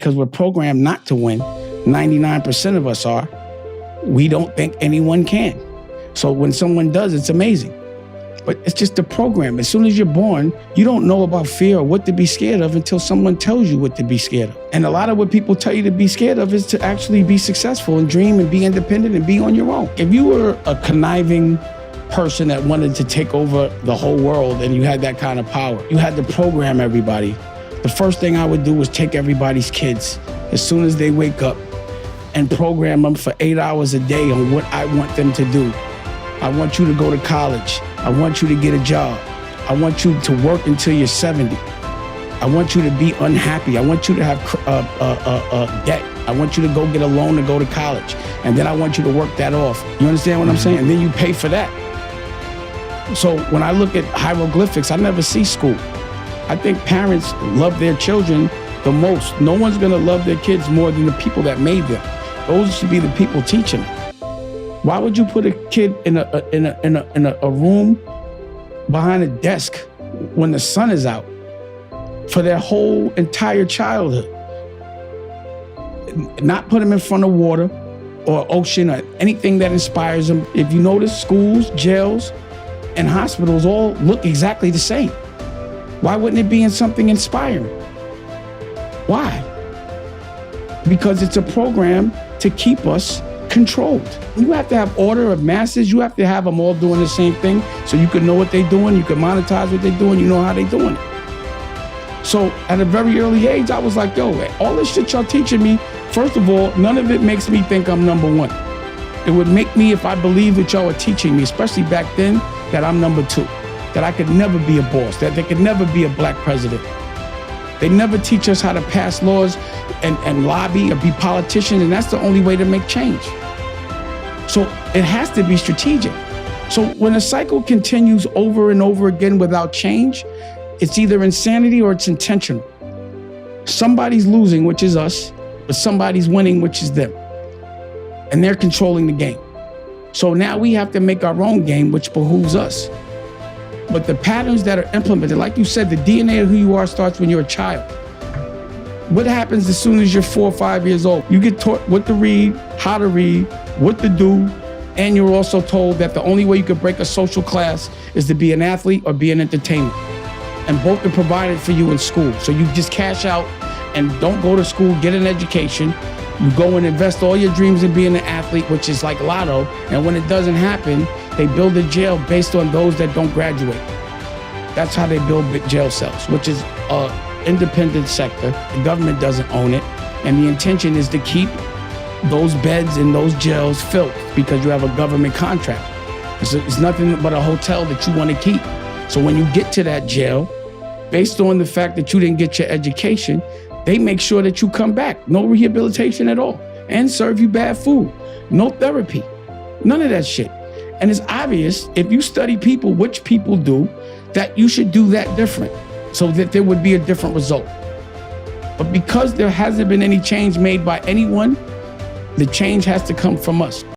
because we're programmed not to win, 99% of us are, we don't think anyone can. So when someone does, it's amazing. But it's just a program. As soon as you're born, you don't know about fear or what to be scared of until someone tells you what to be scared of. And a lot of what people tell you to be scared of is to actually be successful and dream and be independent and be on your own. If you were a conniving person that wanted to take over the whole world and you had that kind of power, you had to program everybody. The first thing I would do was take everybody's kids as soon as they wake up and program them for 8 hours a day on what I want them to do. I want you to go to college. I want you to get a job. I want you to work until you're 70. I want you to be unhappy. I want you to have debt. I want you to go get a loan to go to college. And then I want you to work that off. You understand what I'm saying? And then you pay for that. So when I look at hieroglyphics, I never see school. I think parents love their children the most. No one's gonna love their kids more than the people that made them. Those should be the people teaching them. Why would you put a kid in a room behind a desk when the sun is out for their whole entire childhood? Not put them in front of water or ocean or anything that inspires them. If you notice, schools, jails, and hospitals all look exactly the same. Why wouldn't it be in something inspiring? Why? Because it's a program to keep us controlled. You have to have order of masses. You have to have them all doing the same thing so you can know what they're doing, you can monetize what they're doing, you know how they're doing it. So at a very early age, I was like, yo, all this shit y'all teaching me, first of all, none of it makes me think I'm number one. It would make me, if I believe that y'all are teaching me, especially back then, that I'm number two, that I could never be a boss, that there could never be a black president. They never teach us how to pass laws and lobby or be politicians, and that's the only way to make change. So it has to be strategic. So when a cycle continues over and over again without change, it's either insanity or it's intentional. Somebody's losing, which is us, but somebody's winning, which is them. And they're controlling the game. So now we have to make our own game, which behooves us. But the patterns that are implemented, like you said, the DNA of who you are starts when you're a child. What happens as soon as you're 4 or 5 years old? You get taught what to read, how to read, what to do, and you're also told that the only way you could break a social class is to be an athlete or be an entertainer. And both are provided for you in school. So you just cash out and don't go to school, get an education. You go and invest all your dreams in being an athlete, which is like lotto. And when it doesn't happen, they build a jail based on those that don't graduate. That's how they build jail cells, which is an independent sector. The government doesn't own it. And the intention is to keep those beds in those jails filled because you have a government contract. It's nothing but a hotel that you want to keep. So when you get to that jail, based on the fact that you didn't get your education, they make sure that you come back. No rehabilitation at all. And serve you bad food. No therapy. None of that shit. And it's obvious, if you study people, which people do, that you should do that different so that there would be a different result. But because there hasn't been any change made by anyone, the change has to come from us.